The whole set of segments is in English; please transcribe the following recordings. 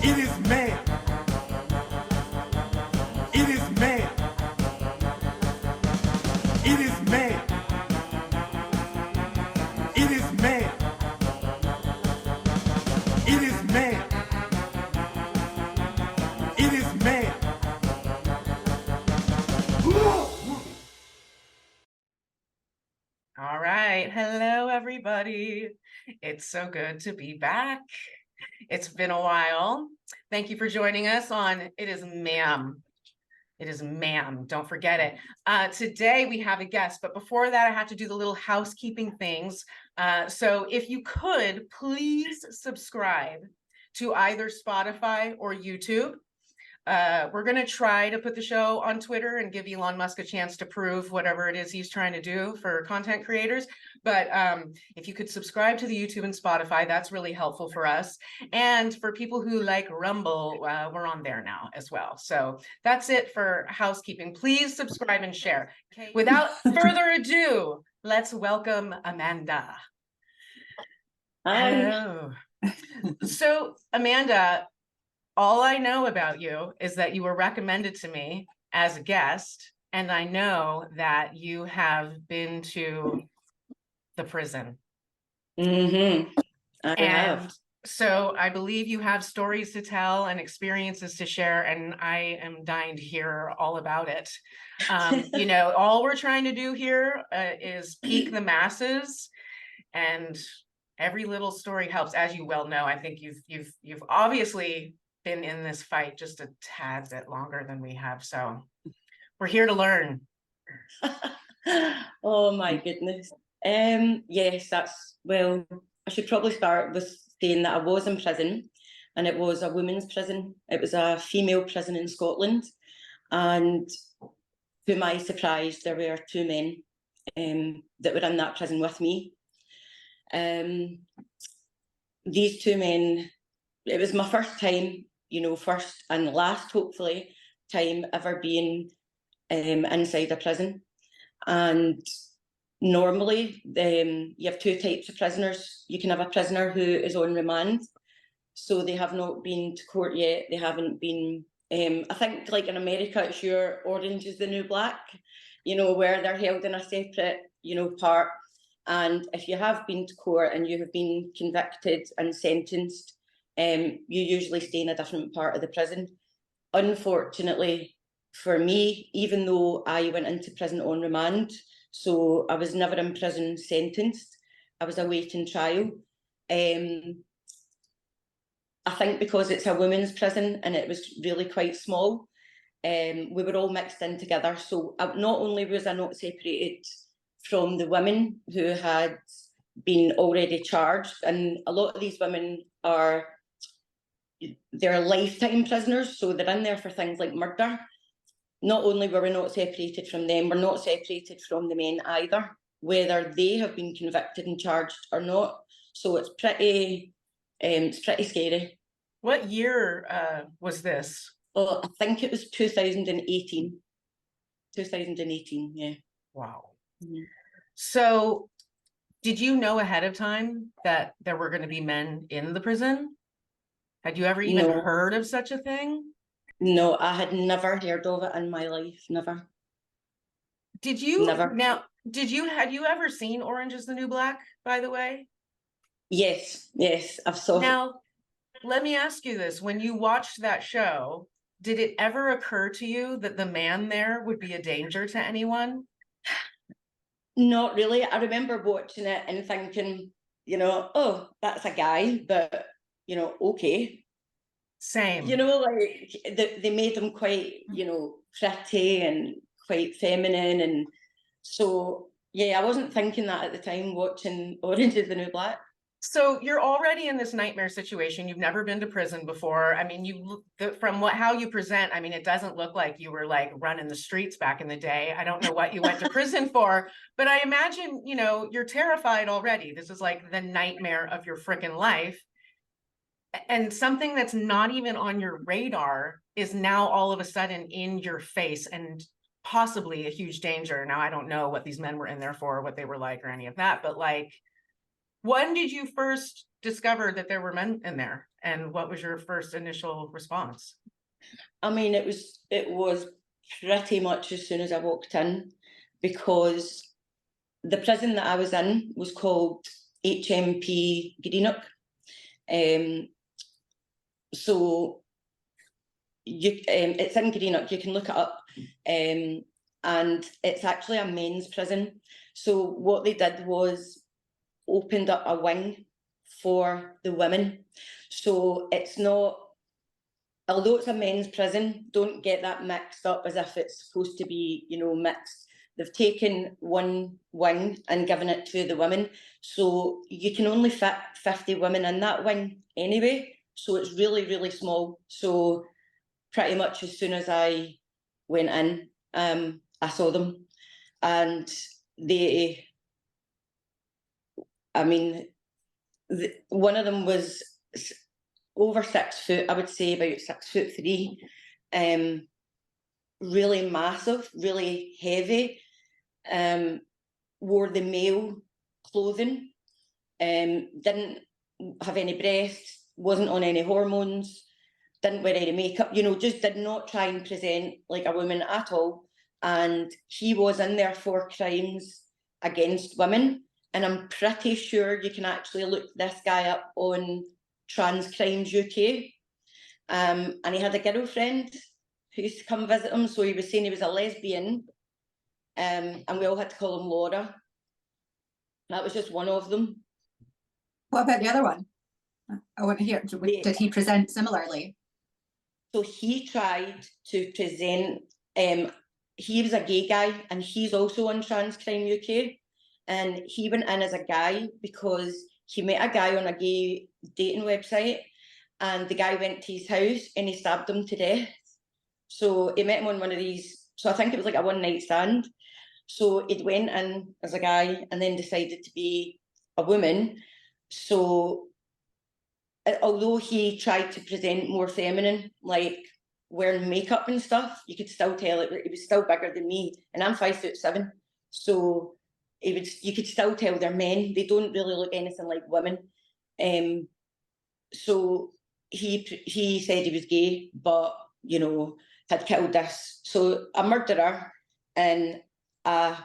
It is man. It is man. It is man. It is man. It is man. It is man. All right. Hello, everybody. It's so good to be back. It's been a while. Thank you for joining us on It Is Ma'am. It is ma'am. Don't forget it. Today we have a guest, but before that, I have to do the little housekeeping things. So if you could, please subscribe to either Spotify or YouTube. We're going to try to put the show on Twitter and give Elon Musk a chance to prove whatever it is he's trying to do for content creators. But if you could subscribe to the YouTube and Spotify, that's really helpful for us. And for people who like Rumble, we're on there now as well. So that's it for housekeeping. Please subscribe and share. Okay. Without further ado, let's welcome Amanda. Hi. Oh. So Amanda, all I know about you is that you were recommended to me as a guest, and I know that you have been to the prison. I And have. so I believe you have stories to tell and experiences to share, and I am dying to hear all about it. You know, all we're trying to do here is pique the masses, and every little story helps. As you well know, I think you've obviously been in this fight just a tad bit longer than we have, so we're here to learn. Oh my goodness. Yes, well, I should probably start with saying that I was in prison, and it was a women's prison. It was a female prison in Scotland, and to my surprise, there were two men that were in that prison with me. These two men, it was my first time, you know, first and last, hopefully, time ever being inside a prison. And normally, you have two types of prisoners. You can have a prisoner who is on remand. So they have not been to court yet. They haven't been, I think like in America, it's your Orange is the New Black, you know, where they're held in a separate, you know, part. And if you have been to court and you have been convicted and sentenced, you usually stay in a different part of the prison. Unfortunately for me, even though I went into prison on remand, so I was never in prison sentenced, I was awaiting trial. I think because it's a women's prison and it was really quite small, we were all mixed in together. So not only was I not separated from the women who had been already charged, and a lot of these women they're lifetime prisoners, so they're in there for things like murder. Not only were we not separated from them, we're not separated from the men either, whether they have been convicted and charged or not. So it's pretty scary. What year was this? Oh, I think it was 2018. 2018, yeah. Wow. Mm-hmm. So did you know ahead of time that there were going to be men in the prison? Had you ever even heard of such a thing? No, I had never heard of it in my life. Never. Did you? Never. Now, had you ever seen Orange is the New Black, by the way? Yes, I've saw it. Now, let me ask you this. When you watched that show, did it ever occur to you that the man there would be a danger to anyone? Not really. I remember watching it and thinking, you know, oh, that's a guy, but, you know, okay. Same. You know, like they made him quite, you know, pretty and quite feminine. And so, yeah, I wasn't thinking that at the time watching Orange is the New Black. So you're already in this nightmare situation. You've never been to prison before. I mean, from how you present, I mean, it doesn't look like you were like running the streets back in the day. I don't know what you went to prison for, but I imagine, you know, you're terrified already. This is like the nightmare of your freaking life. And something that's not even on your radar is now all of a sudden in your face and possibly a huge danger. Now, I don't know what these men were in there for, what they were like or any of that, but like, when did you first discovered that there were men in there, and what was your first initial response? I mean, it was pretty much as soon as I walked in, because the prison that I was in was called HMP Greenock. So it's in Greenock, you can look it up, and it's actually a men's prison. So what they did was opened up a wing for the women. So it's not, although it's a men's prison, don't get that mixed up as if it's supposed to be, you know, mixed. They've taken one wing and given it to the women. So you can only fit 50 women in that wing anyway. So it's really, really small. So pretty much as soon as I went in, I saw them, and they, I mean, one of them was over 6 foot, I would say about 6'3", really massive, really heavy, wore the male clothing, didn't have any breasts, wasn't on any hormones, didn't wear any makeup, you know, just did not try and present like a woman at all. And he was in there for crimes against women. And I'm pretty sure you can actually look this guy up on Trans Crimes UK. And he had a girlfriend who used to come visit him. So he was saying he was a lesbian. And we all had to call him Laura. That was just one of them. What about the other one? I want to hear, did he present similarly? So he tried to present, he was a gay guy, and he's also on Trans Crime UK. And he went in as a guy because he met a guy on a gay dating website, and the guy went to his house and he stabbed him to death. So he met him on one of these, so I think it was like a one-night stand. So he went in as a guy and then decided to be a woman. So although he tried to present more feminine, like wearing makeup and stuff, you could still tell it, he was still bigger than me, and I'm 5'7". So you could still tell they're men. They don't really look anything like women. So he said he was gay, but you know, had killed this. So a murderer and a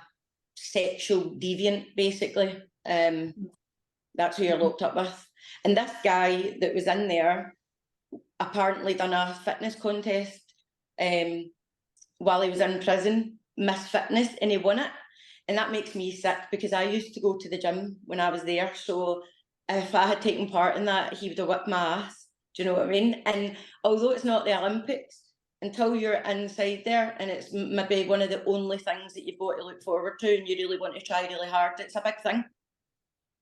sexual deviant, basically. That's who you're locked up with. And this guy that was in there apparently done a fitness contest while he was in prison, Miss Fitness, and he won it. And that makes me sick, because I used to go to the gym when I was there. So if I had taken part in that, he would have whipped my ass. Do you know what I mean? And although it's not the Olympics, until you're inside there, and it's maybe one of the only things that you've got to look forward to, and you really want to try really hard, it's a big thing.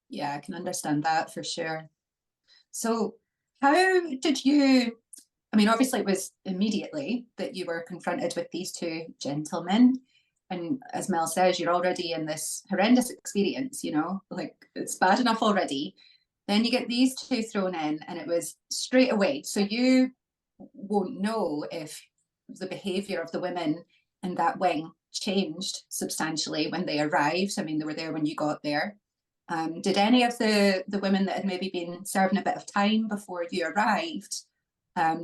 Yeah, I can understand that for sure. So how did you, I mean, obviously it was immediately that you were confronted with these two gentlemen. And as Mel says, you're already in this horrendous experience, you know, like it's bad enough already. Then you get these two thrown in, and it was straight away. So you won't know if the behaviour of the women in that wing changed substantially when they arrived. I mean, they were there when you got there. Did any of the women that had maybe been serving a bit of time before you arrived,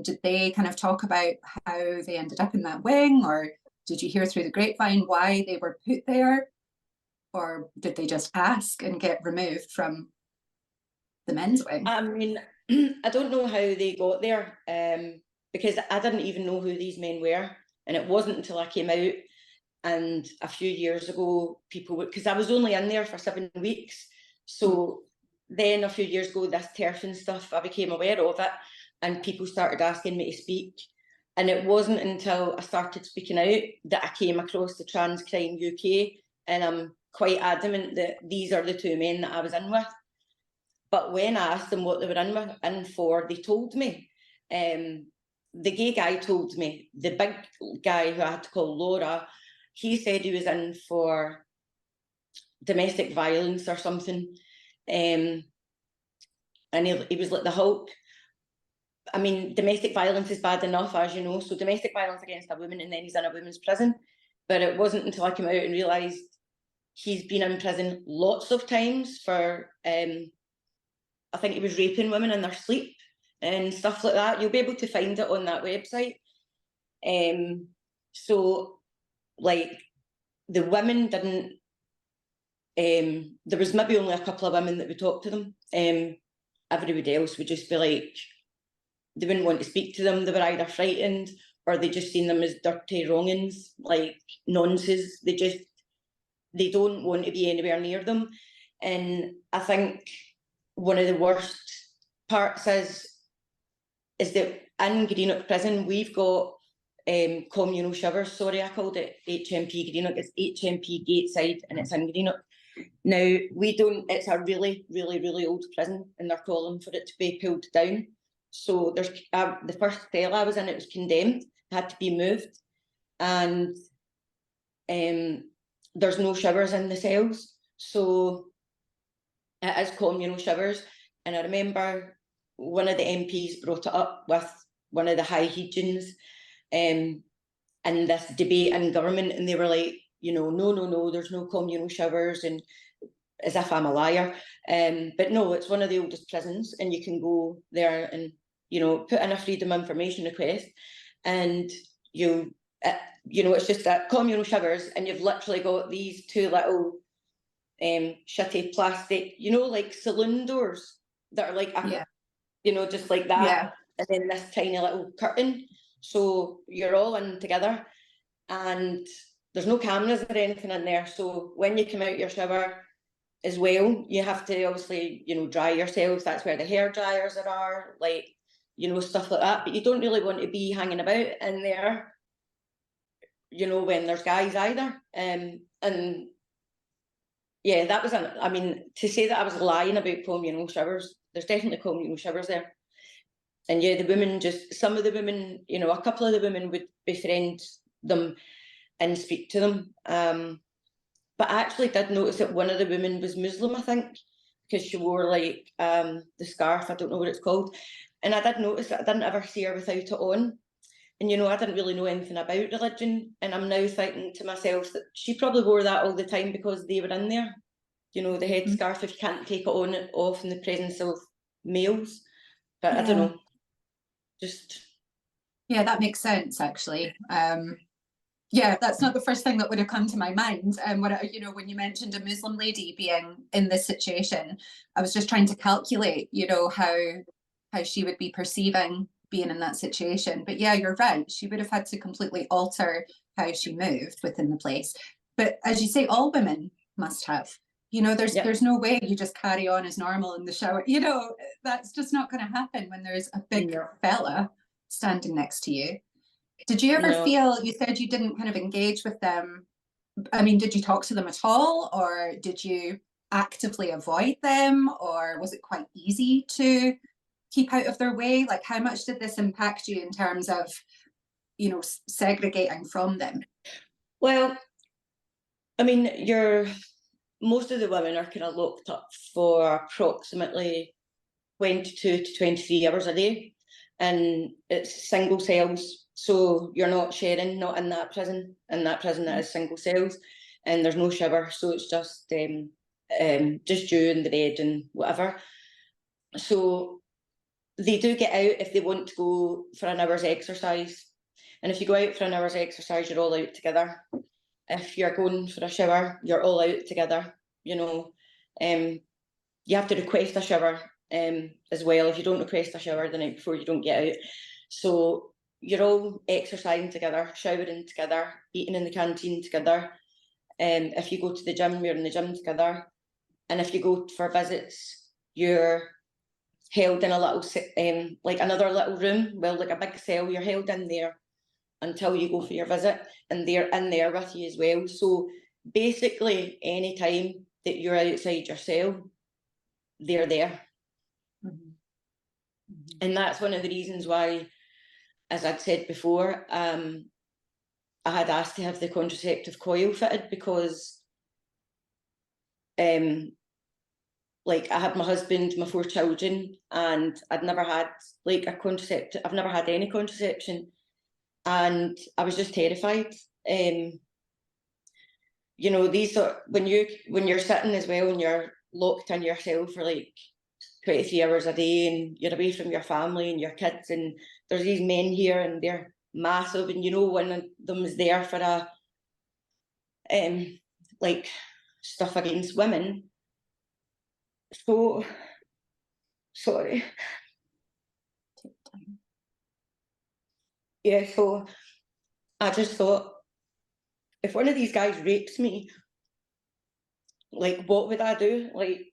did they kind of talk about how they ended up in that wing, or did you hear through the grapevine why they were put there, or did they just ask and get removed from the men's wing? I mean, I don't know how they got there, because I didn't even know who these men were, and it wasn't until I came out, and a few years ago, people would, because I was only in there for 7 weeks, so then a few years ago, this turf and stuff, I became aware of it, and people started asking me to speak. And it wasn't until I started speaking out that I came across the Trans Crime UK, and I'm quite adamant that these are the two men that I was in with. But when I asked them what they were in for, they told me. The gay guy told me. The big guy who I had to call Laura, he said he was in for domestic violence or something. And he was like the Hulk. I mean, domestic violence is bad enough, as you know. So domestic violence against a woman, and then he's in a women's prison. But it wasn't until I came out and realised he's been in prison lots of times for I think he was raping women in their sleep and stuff like that. You'll be able to find it on that website. So, like, the women didn't, there was maybe only a couple of women that would talk to them. Everybody else would just be like, they wouldn't want to speak to them. They were either frightened or they just seen them as dirty wrongings, like nonsense. They don't want to be anywhere near them. And I think one of the worst parts is that in Greenock Prison, we've got communal showers. Sorry, I called it HMP Greenock. It's HMP Gateside and it's in Greenock. Now, we don't, it's a really, really, really old prison and they're calling for it to be pulled down. So there's the first cell I was in, it was condemned, had to be moved. And there's no showers in the cells. So it is communal showers. And I remember one of the MPs brought it up with one of the high Hegians in this debate in government, and they were like, you know, no, there's no communal showers, and as if I'm a liar. But no, it's one of the oldest prisons, and you can go there and, you know, put in a freedom of information request, and you know, it's just that communal showers, and you've literally got these two little shitty plastic, you know, like saloon doors that are like, you know, just like that, and then this tiny little curtain. So you're all in together, and there's no cameras or anything in there. So when you come out your shower as well, you have to obviously, you know, dry yourself. That's where the hair dryers are, like, you know, stuff like that. But you don't really want to be hanging about in there, you know, when there's guys either. And yeah, that was, I mean, to say that I was lying about communal showers, there's definitely communal showers there. And yeah, the women just, some of the women, you know, a couple of the women would befriend them and speak to them. But I actually did notice that one of the women was Muslim, I think, because she wore like the scarf, I don't know what it's called. And I did notice that I didn't ever see her without it on. And, you know, I didn't really know anything about religion. And I'm now thinking to myself that she probably wore that all the time because they were in there. You know, the headscarf, if you can't take it on and off in the presence of males. But I don't know. Just. Yeah, that makes sense, actually. Yeah, that's not the first thing that would have come to my mind. You know, when you mentioned a Muslim lady being in this situation, I was just trying to calculate, you know, how she would be perceiving being in that situation. But yeah, you're right. She would have had to completely alter how she moved within the place. But as you say, all women must have. You know, there's no way you just carry on as normal in the shower. You know, that's just not going to happen when there's a big fella standing next to you. Did you ever feel, you said you didn't kind of engage with them. I mean, did you talk to them at all, or did you actively avoid them, or was it quite easy to keep out of their way? Like, how much did this impact you in terms of, you know, segregating from them? Well, I mean, most of the women are kind of locked up for approximately 22 to 23 hours a day, and it's single cells. So you're not sharing, not in that prison. In that prison, it is single cells, and there's no shower, so it's just you and the bed and whatever. So they do get out if they want to go for an hour's exercise, and if you go out for an hour's exercise, you're all out together. If you're going for a shower, you're all out together. You know, you have to request a shower as well. If you don't request a shower the night before, you don't get out. So you're all exercising together, showering together, eating in the canteen together. If you go to the gym, you're in the gym together. And if you go for visits, you're held in a little, like another little room, well, like a big cell, you're held in there until you go for your visit, and they're in there with you as well. So basically, any time that you're outside your cell, they're there. And that's one of the reasons why, as I'd said before, I had asked to have the contraceptive coil fitted, because like, I had my husband, my 4 children, and I'd never had like a contraceptive. I've never had any contraception, and I was just terrified. You know, these are when you're sitting as well and you're locked in your cell for like 23 hours a day, and you're away from your family and your kids, and there's these men here and they're massive, and you know one of them is there for a like stuff against women. So sorry. Take time. Yeah, so I just thought, if one of these guys rapes me, like, what would I do? Like,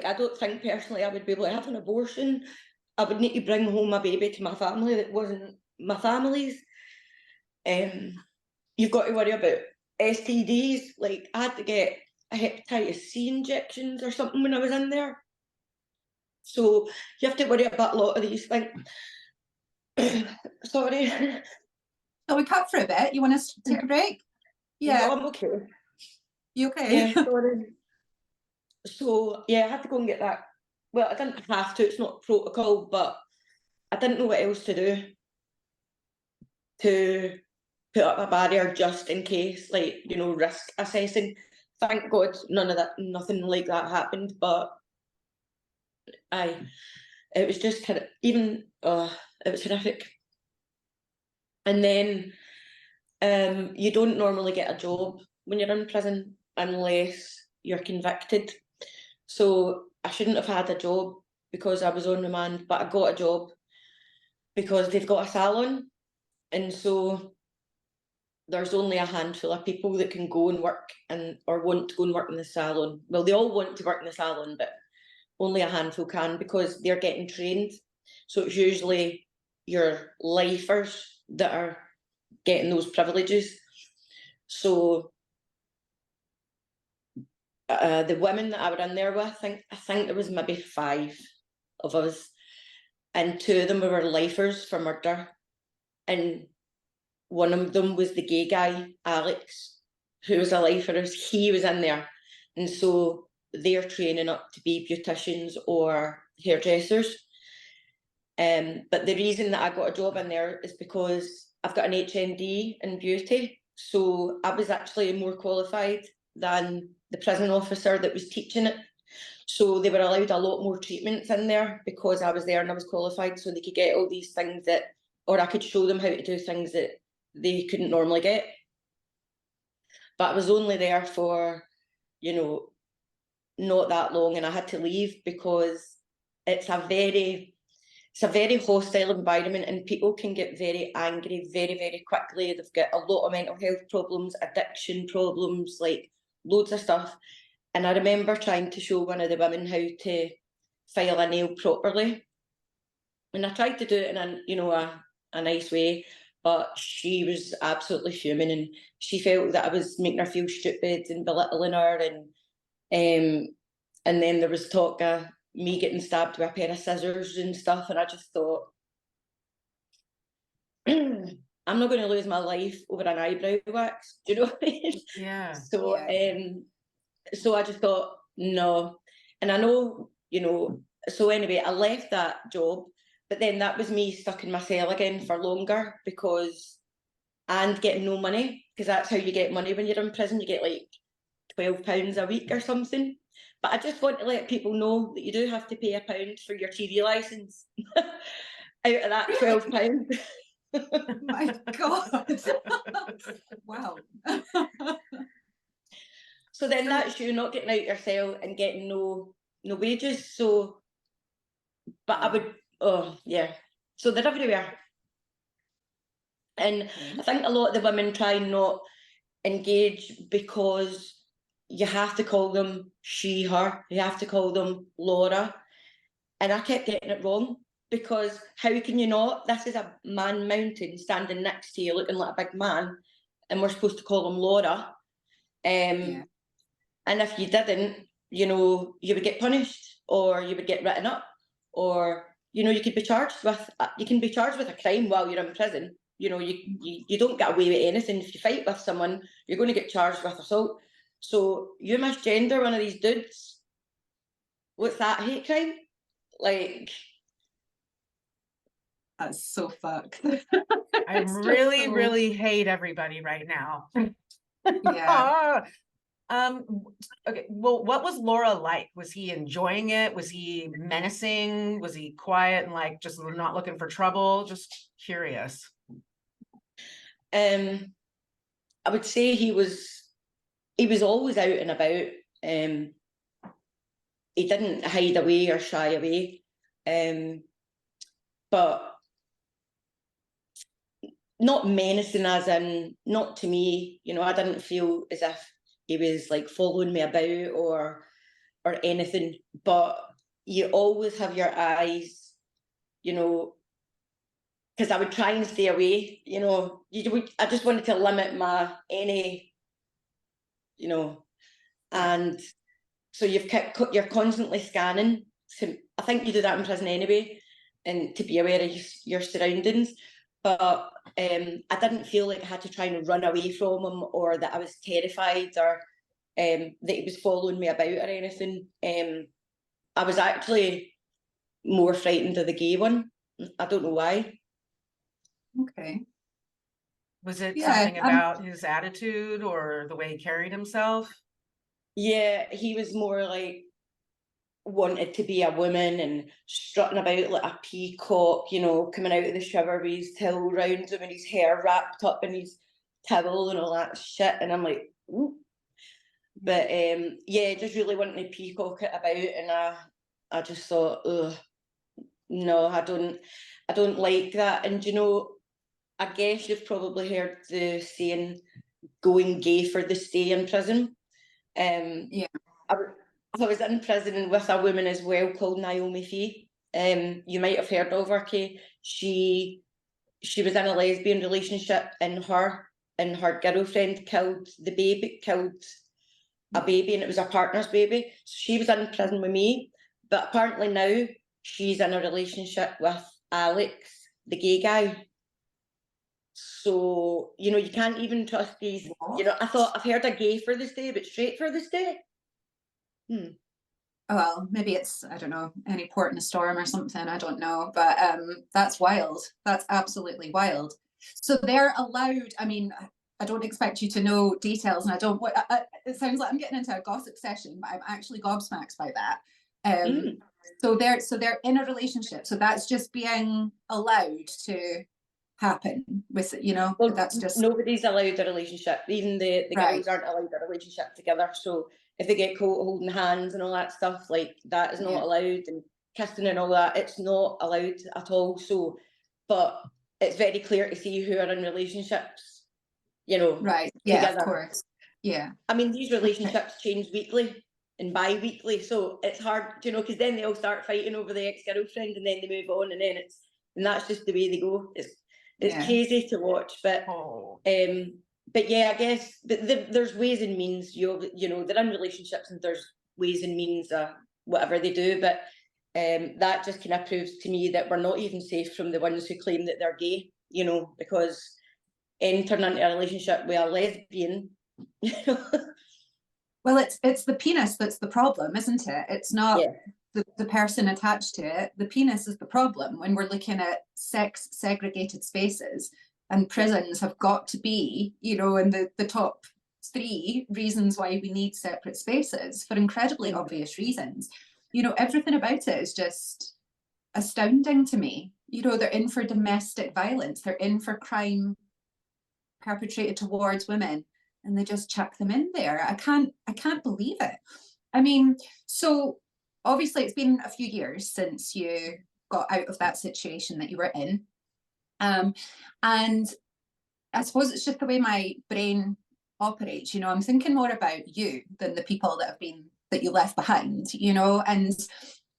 I don't think personally I would be able to have an abortion. I would need to bring home a baby to my family that wasn't my family's. You've got to worry about STDs. Like, I had to get a hepatitis C injections or something when I was in there. So you have to worry about a lot of these things. Sorry. So we cut for a bit. You want us to take a break? Yeah. No, I'm okay. You okay? Yeah, sorry. So yeah, I had to go and get that. Well, I didn't have to, it's not protocol, but I didn't know what else to do to put up a barrier just in case, like, you know, risk assessing. Thank God none of that, nothing like that happened, but it was just kind of, even, it was horrific. And then you don't normally get a job when you're in prison unless you're convicted. So I shouldn't have had a job because I was on remand, but I got a job because they've got a salon, and so there's only a handful of people that can go and work or want to go and work in the salon. Well, they all want to work in the salon, but only a handful can because they're getting trained. So it's usually your lifers that are getting those privileges. So the women that I were in there with, I think there was maybe 5 of us, and 2 of them were lifers for murder, and one of them was the gay guy, Alex, who was a lifer. He was in there, and so they're training up to be beauticians or hairdressers. But the reason that I got a job in there is because I've got an HND in beauty, so I was actually more qualified than the prison officer that was teaching it. So they were allowed a lot more treatments in there because I was there and I was qualified, so they could get all these things that, or I could show them how to do things that they couldn't normally get. But I was only there for, you know, not that long, and I had to leave because it's a very hostile environment, and people can get very angry very, very quickly. They've got a lot of mental health problems, addiction problems, like loads of stuff. And I remember trying to show one of the women how to file a nail properly, and I tried to do it in a nice way, but she was absolutely fuming, and she felt that I was making her feel stupid and belittling her, and then there was talk of me getting stabbed with a pair of scissors and stuff, and I just thought, I'm not going to lose my life over an eyebrow wax. Do you know what I mean? Yeah. So Yeah. so I just thought, no. And I know, so anyway, I left that job, but then that was me stuck in my cell again for longer and getting no money, because that's how you get money when you're in prison. You get like £12 a week or something. But I just want to let people know that you do have to pay £1 for your TV licence out of that £12. My God. Wow. So then that's you not getting out your cell and getting no wages. So, but I would, so they're everywhere. And I think a lot of the women try and not engage because you have to call them she, her, you have to call them Laura. And I kept getting it wrong, because how can you not? This is a man mountain standing next to you looking like a big man, and we're supposed to call him Laura. Yeah. And if you didn't, you would get punished, or you would get written up, or you could be charged with a crime while you're in prison. You don't get away with anything. If you fight with someone, you're going to get charged with assault. So you misgender one of these dudes, what's that, hate crime? Like, That's so fucked. I really hate everybody right now. Yeah. Okay, well, what was Laura like? Was he enjoying it? Was he menacing? Was he quiet and like just not looking for trouble? Just curious. I would say he was always out and about. He didn't hide away or shy away. But not menacing, as in, not to me, you know, I didn't feel as if he was like following me about or anything, but you always have your eyes, you know, because I would try and stay away, you know, I just wanted to limit any, you know, and so you're constantly scanning. So I think you do that in prison anyway, and to be aware of your surroundings. But I didn't feel like I had to try and run away from him, or that I was terrified, or that he was following me about or anything. I was actually more frightened of the gay one. I don't know why. Okay. Was it Yeah, something about his attitude or the way he carried himself? Yeah, he was more like wanted to be a woman and strutting about like a peacock, you know, coming out of the shower with his towel round him and his hair wrapped up in his towel and all that shit. And I'm like, ooh. But yeah, just really wanting to peacock it about, and I just thought, ugh, no, I don't like that. And you know, I guess you've probably heard the saying, going gay for the stay in prison. Yeah. I was in prison with a woman as well called Naomi Fee. You might have heard of her, Kay. She was in a lesbian relationship, and her girlfriend killed a baby, and it was her partner's baby. So she was in prison with me, but apparently now she's in a relationship with Alex, the gay guy. So, you know, you can't even trust these. You know, I thought, I've heard a gay for this day, but straight for this day. Well, maybe it's, I don't know, any port in a storm or something, I don't know, but that's wild. That's absolutely wild. So they're allowed, I mean, I don't expect you to know details, and I don't, it sounds like I'm getting into a gossip session, but I'm actually gobsmacked by that. So they're in a relationship, so that's just being allowed to happen with, you know, Well, that's just nobody's allowed a relationship. Even the right. girls aren't allowed a relationship together. So if they get caught holding hands and all that stuff, like that is not Yeah. allowed, and kissing and all that, it's not allowed at all. So, but it's very clear to see who are in relationships, you know, Right. Yeah, together. of course. Yeah. I mean, these relationships change weekly and bi-weekly, so it's hard, you know, because then they all start fighting over the ex-girlfriend, and then they move on, and then that's just the way they go. It's Yeah. crazy to watch, but yeah, I guess, but there's ways and means. You know, they're in relationships, and there's ways and means of whatever they do. But that just kind of proves to me that we're not even safe from the ones who claim that they're gay. You know, because entering into a relationship with a lesbian, you know. Well, it's the penis that's the problem, isn't it? It's not the person attached to it. The penis is the problem when we're looking at sex segregated spaces, and prisons have got to be, you know, in the top 3 reasons why we need separate spaces, for incredibly obvious reasons. You know, everything about it is just astounding to me. You know, they're in for domestic violence, they're in for crime perpetrated towards women, and they just chuck them in there. I can't believe it. I mean, so obviously it's been a few years since you got out of that situation that you were in. And I suppose it's just the way my brain operates. You know, I'm thinking more about you than the people that you left behind, you know, and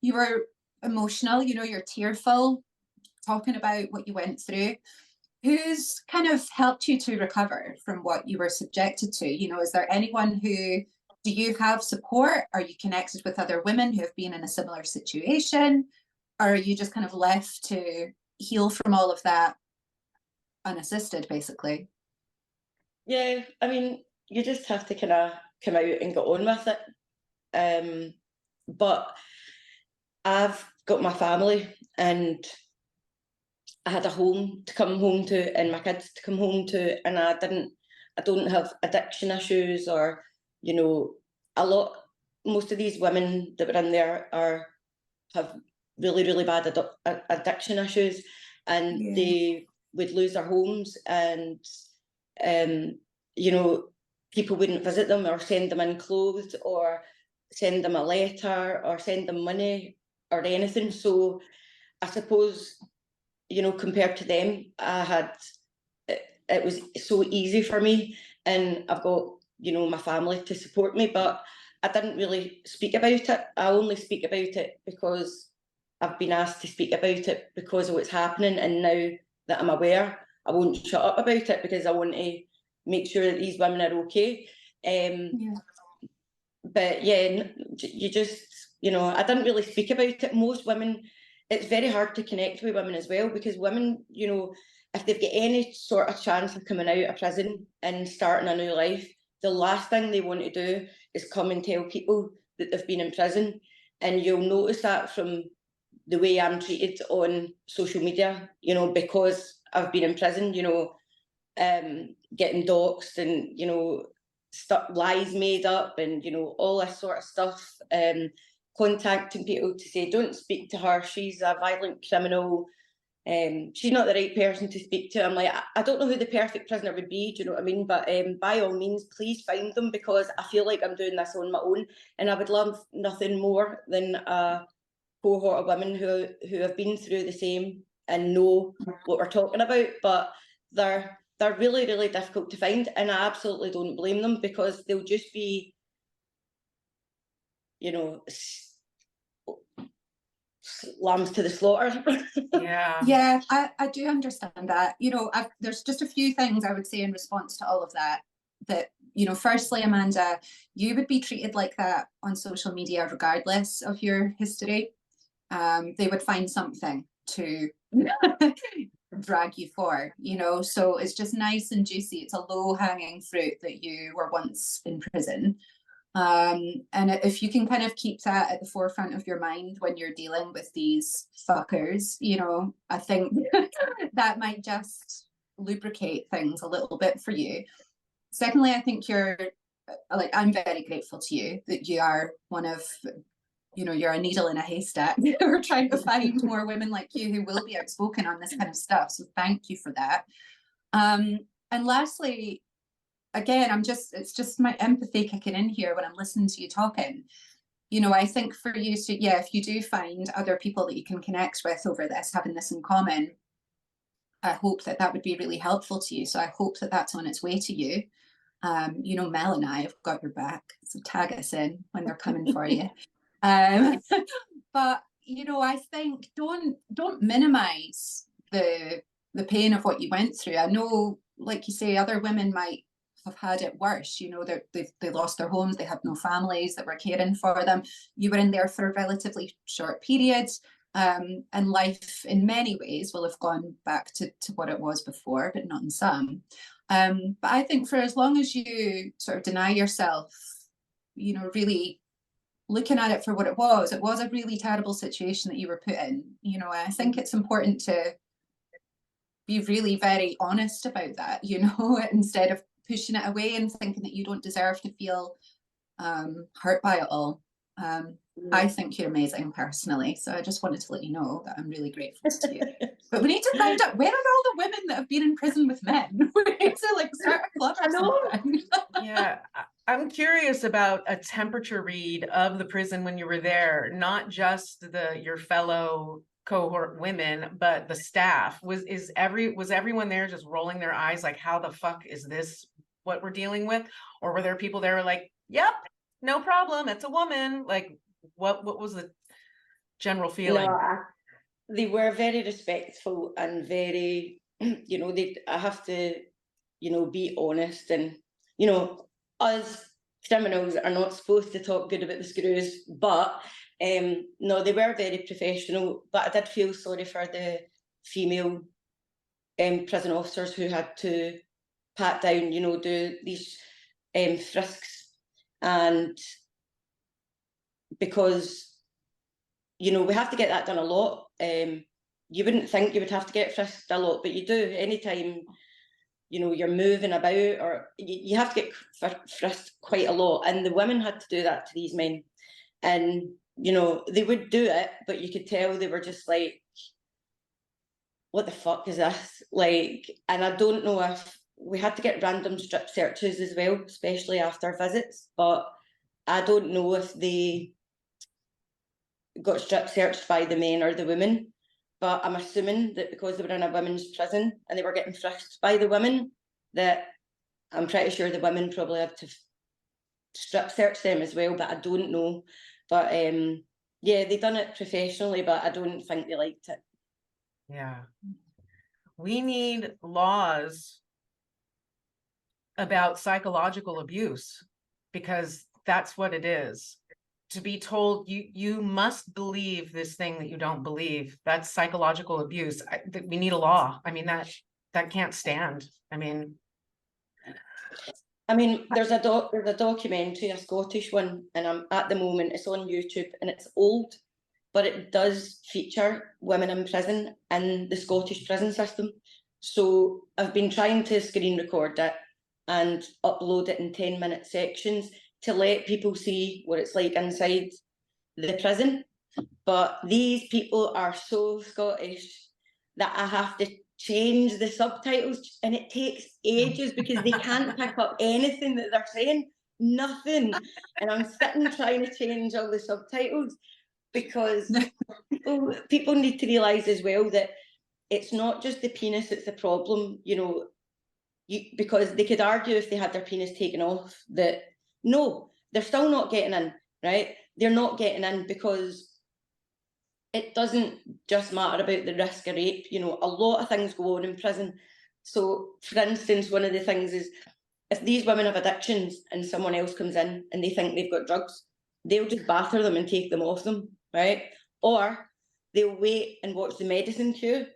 you were emotional, you know, you're tearful, talking about what you went through. Who's kind of helped you to recover from what you were subjected to? You know, is there anyone do you have support? Are you connected with other women who have been in a similar situation? Or are you just kind of left to heal from all of that unassisted, basically? Yeah, I mean, you just have to kind of come out and get on with it. But I've got my family, and I had a home to come home to, and my kids to come home to, and I don't have addiction issues or you know, most of these women that were in there have really, really bad addiction issues, and Yeah. they would lose their homes, and you know, people wouldn't visit them or send them in clothes or send them a letter or send them money or anything. So I suppose, you know, compared to them, it was so easy for me, and I've got, you know, my family to support me, but I didn't really speak about it. I only speak about it because I've been asked to speak about it because of what's happening, and now that I'm aware, I won't shut up about it because I want to make sure that these women are okay. Yeah. But yeah, you just, you know, I didn't really speak about it. Most women, it's very hard to connect with women as well, because women, you know, if they've got any sort of chance of coming out of prison and starting a new life, the last thing they want to do is come and tell people that they've been in prison. And you'll notice that from the way I'm treated on social media, you know, because I've been in prison, you know, getting doxxed and, you know, lies made up and, you know, all this sort of stuff, contacting people to say, don't speak to her, she's a violent criminal, she's not the right person to speak to. I'm like, I don't know who the perfect prisoner would be, do you know what I mean? But by all means, please find them, because I feel like I'm doing this on my own, and I would love nothing more than a cohort of women who have been through the same and know what we're talking about. But they're really, really difficult to find, and I absolutely don't blame them, because they'll just be, you know, lambs to the slaughter. Yeah. Yeah, I do understand that. You know, there's just a few things I would say in response to all of that. That, you know, firstly, Amanda, you would be treated like that on social media regardless of your history. They would find something to drag you for, you know. So it's just nice and juicy. It's a low-hanging fruit that you were once in prison. And if you can kind of keep that at the forefront of your mind when you're dealing with these fuckers, you know, I think that might just lubricate things a little bit for you. Secondly, I think I'm very grateful to you that you are one of, you know, you're a needle in a haystack. We're trying to find more women like you who will be outspoken on this kind of stuff. So thank you for that. And lastly, again, it's just my empathy kicking in here when I'm listening to you talking. You know, I think for you to, yeah, if you do find other people that you can connect with over this, having this in common, I hope that would be really helpful to you. So I hope that that's on its way to you. You know, Mel and I have got your back, so tag us in when they're coming for you. But you know, I think don't minimize the pain of what you went through. I know, like you say, other women might have had it worse. You know, they lost their homes, they had no families that were caring for them. You were in there for a relatively short period, and life in many ways will have gone back to what it was before, but not in some. But I think for as long as you sort of deny yourself, you know, really looking at it for what it was a really terrible situation that you were put in. You know, I think it's important to be really very honest about that, you know, instead of pushing it away and thinking that you don't deserve to feel hurt by it all. I think you're amazing personally, so I just wanted to let you know that I'm really grateful to you. But we need to find out, where are all the women that have been in prison with men? We need to like start a club or something. Yeah, I'm curious about a temperature read of the prison when you were there, not just your fellow cohort women, but the staff. Was everyone there just rolling their eyes like, how the fuck is this what we're dealing with? Or were there people there who were like, yep, no problem, it's a woman? Like, what was the general feeling? No, they were very respectful and very, you know, I have to, you know, be honest, and, you know, us criminals are not supposed to talk good about the screws, but no, they were very professional. But I did feel sorry for the female prison officers who had to pat down, you know, do these frisks, and because, you know, we have to get that done a lot. You wouldn't think you would have to get frisked a lot, but you do. Anytime you know, you're moving about, or you have to get frisked quite a lot. And the women had to do that to these men. And, you know, they would do it, but you could tell they were just like, what the fuck is this? Like, and I don't know if we had to get random strip searches as well, especially after visits, but I don't know if they got strip searched by the men or the women, but I'm assuming that because they were in a women's prison and they were getting frisked by the women, that I'm pretty sure the women probably had to strip search them as well, but I don't know. But yeah, they done it professionally, but I don't think they liked it. Yeah. We need laws about psychological abuse, because that's what it is. To be told you must believe this thing that you don't believe, that's psychological abuse. We need a law. I mean, that can't stand. I mean, there's a documentary, a Scottish one, and at the moment it's on YouTube, and it's old, but it does feature women in prison in the Scottish prison system. So I've been trying to screen record it and upload it in 10-minute sections to let people see what it's like inside the prison. But these people are so Scottish that I have to change the subtitles, and it takes ages because they can't pick up anything that they're saying, nothing. And I'm sitting trying to change all the subtitles, because people need to realise as well that it's not just the penis that's the problem, you know, because they could argue if they had their penis taken off that no, they're still not getting in, right? They're not getting in because it doesn't just matter about the risk of rape. You know, a lot of things go on in prison. So, for instance, one of the things is if these women have addictions and someone else comes in and they think they've got drugs, they'll just batter them and take them off them, right? Or they'll wait and watch the medicine queue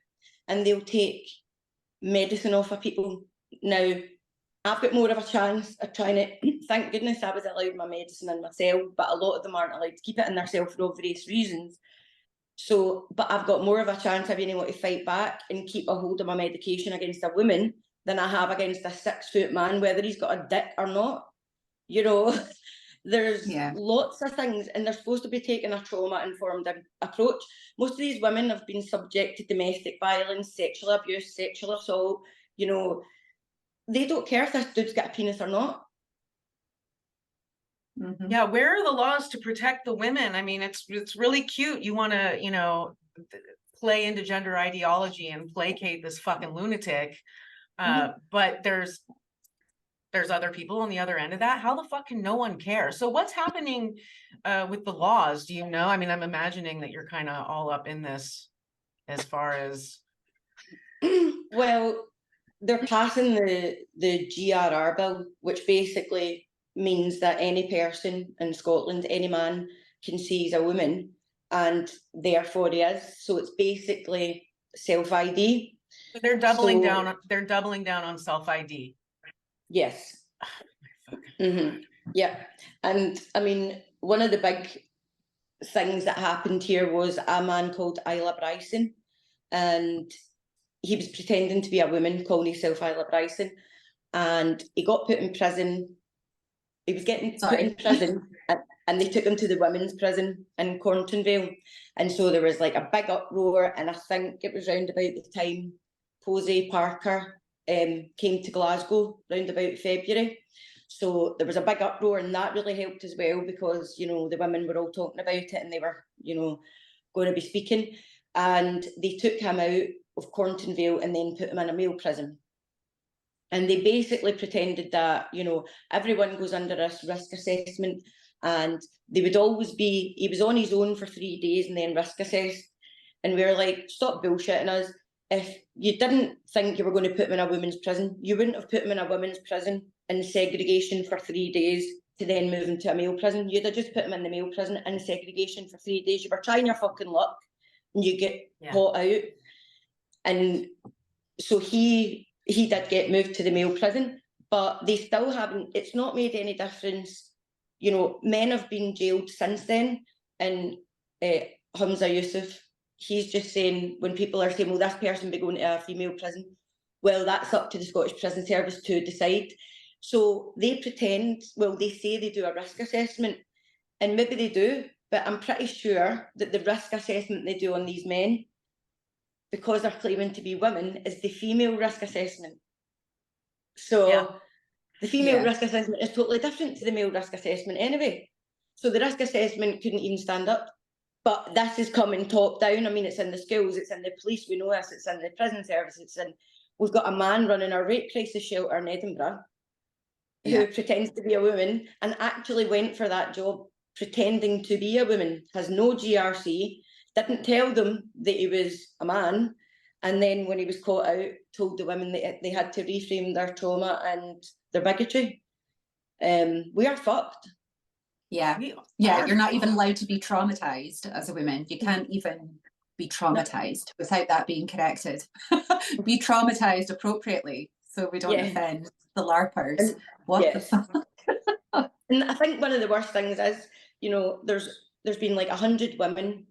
and they'll take medicine off of people. Now, I've got more of a chance of trying to, thank goodness I was allowed my medicine in my cell, but a lot of them aren't allowed to keep it in their cell for obvious reasons. So, but I've got more of a chance of being able to fight back and keep a hold of my medication against a woman than I have against a 6-foot man, whether he's got a dick or not. You know, there's lots of things, and they're supposed to be taking a trauma-informed approach. Most of these women have been subject to domestic violence, sexual abuse, sexual assault. You know, they don't care if this dude's got a penis or not. Mm-hmm. Yeah, where are the laws to protect the women? I mean, it's really cute. You want to, you know, play into gender ideology and placate this fucking lunatic. But there's other people on the other end of that. How the fuck can no one care? So what's happening with the laws? Do you know? I mean, I'm imagining that you're kind of all up in this as far as. Well, they're passing the GRR bill, which basically means that any person in Scotland, any man, can seize a woman, and therefore he is. So it's basically self-ID. They're doubling down. They're doubling down on self-ID. Yes. Yeah. And I mean, one of the big things that happened here was a man called Isla Bryson, and he was pretending to be a woman, calling himself Isla Bryson, and he got put in prison. He was getting put in prison, and they took him to the women's prison in Corntonvale. And so there was like a big uproar, and I think it was round about the time Posey Parker came to Glasgow, round about February. So there was a big uproar, and that really helped as well, because, you know, the women were all talking about it and they were, you know, going to be speaking. And they took him out of Corntonvale and then put him in a male prison. And they basically pretended that, you know, everyone goes under this risk assessment, and they would always be, he was on his own for 3 days and then risk assessed. And we were like, stop bullshitting us. If you didn't think you were going to put him in a women's prison, you wouldn't have put him in a women's prison in segregation for 3 days to then move him to a male prison. You'd have just put him in the male prison in segregation for 3 days. You were trying your fucking luck and you get caught out. And so he did get moved to the male prison, but they still haven't, it's not made any difference. You know, men have been jailed since then, and Hamza Yusuf, he's just saying, when people are saying, well, this person be going to a female prison, well, that's up to the Scottish Prison Service to decide. So they pretend, well, they say they do a risk assessment, and maybe they do, but I'm pretty sure that the risk assessment they do on these men, because they're claiming to be women, is the female risk assessment. So Yeah. the female Yeah. risk assessment is totally different to the male risk assessment anyway. So the risk assessment couldn't even stand up. But this is coming top down. I mean, it's in the schools, it's in the police, we know this, it's in the prison service, we've got a man running a rape crisis shelter in Edinburgh who pretends to be a woman and actually went for that job pretending to be a woman, has no GRC, didn't tell them that he was a man, and then when he was caught out, told the women that they had to reframe their trauma and their bigotry. We are fucked. Yeah. We Yeah, are you're not even fucked. allowed to be traumatized as a woman. You can't even be traumatized without that being corrected. Be traumatized appropriately so we don't offend the LARPers. And, What the fuck? And I think one of the worst things is, you know, there's been like 100 women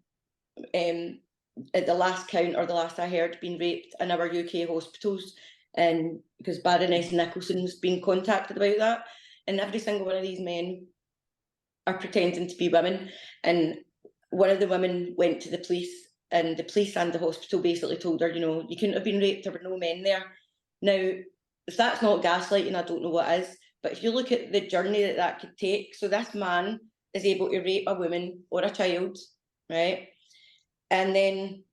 at the last count, or the last I heard, being raped in our UK hospitals, and because Baroness Nicholson's been contacted about that, and every single one of these men are pretending to be women. And one of the women went to the police, and the police and the hospital basically told her, you know, you couldn't have been raped, there were no men there. Now, if that's not gaslighting, I don't know what is. But if you look at the journey that could take, so this man is able to rape a woman or a child, right? And then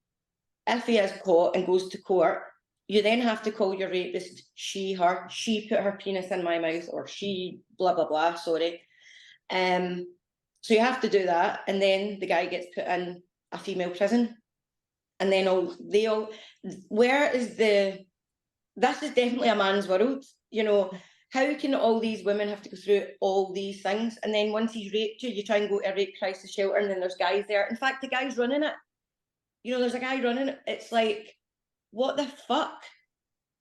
if he is caught and goes to court, you then have to call your rapist she, her, she put her penis in my mouth, or she blah, blah, blah, sorry. So you have to do that, and then the guy gets put in a female prison. And then where is this is definitely a man's world, you know. How can all these women have to go through all these things? And then once he's raped you, you try and go to a rape crisis shelter, and then there's guys there. In fact, the guy's running it. You know, there's a guy running it. It's like, what the fuck?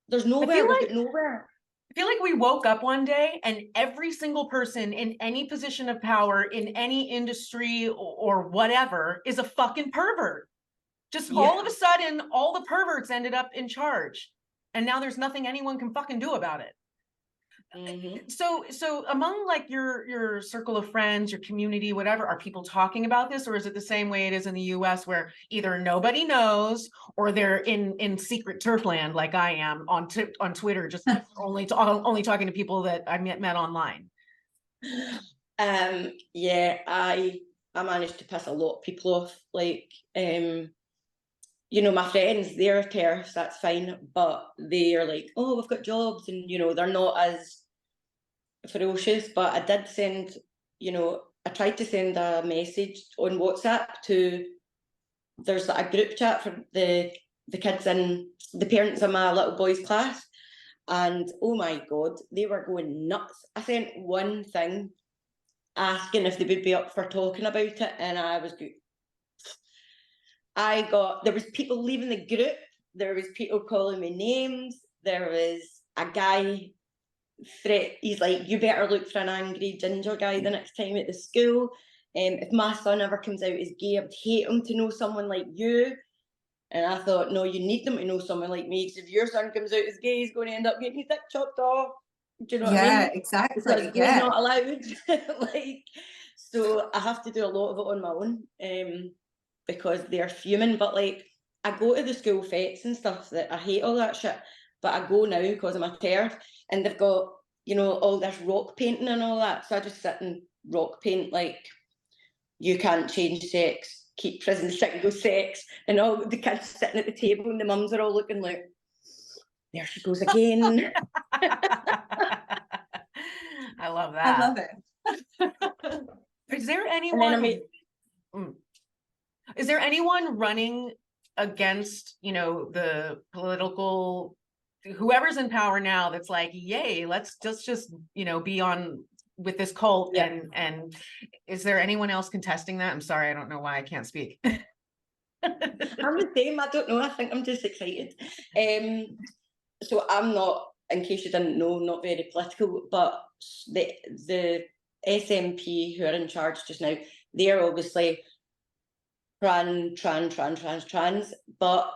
There's nowhere, we've got nowhere. I feel like we woke up one day and every single person in any position of power in any industry or whatever is a fucking pervert. Just all of a sudden, all the perverts ended up in charge. And now there's nothing anyone can fucking do about it. So among like your circle of friends, your community, whatever, are people talking about this, or is it the same way it is in the US, where either nobody knows or they're in secret turf land like I am on Twitter, just only talking to people that I met online? Yeah, I managed to piss a lot of people off. Like, you know, my friends, they're TERFs, that's fine, but they are like, oh, we've got jobs, and, you know, they're not as ferocious. But I did send, you know, I tried to send a message on WhatsApp to, there's a group chat for the kids and the parents in my little boy's class, and oh my God, they were going nuts. I sent one thing asking if they would be up for talking about it, and I was good. There was people leaving the group, there was people calling me names, there was a guy he's like, you better look for an angry ginger guy the next time at the school. If my son ever comes out as gay, I would hate him to know someone like you. And I thought, no, you need them to know someone like me, because if your son comes out as gay, he's going to end up getting his dick chopped off. Do you know what I mean? Yeah, exactly. Because he's not allowed. Like, so I have to do a lot of it on my own, because they're fuming. But like, I go to the school fetes and stuff, that I hate all that shit, but I go now because I'm a TERF, and they've got, you know, all this rock painting and all that, so I just sit and rock paint, like, you can't change sex, keep prison single sex, and all the kids sitting at the table and the mums are all looking like, there she goes again. I love that. I love it. Is there anyone? Is there anyone running against, you know, the political, whoever's in power now, that's like, yay, let's just you know, be on with this cult? And is there anyone else contesting that? I'm sorry, I don't know why I can't speak. I'm the same, I don't know, I think I'm just excited. So I'm not, in case you didn't know, not very political, but the SNP who are in charge just now, they're obviously trans, but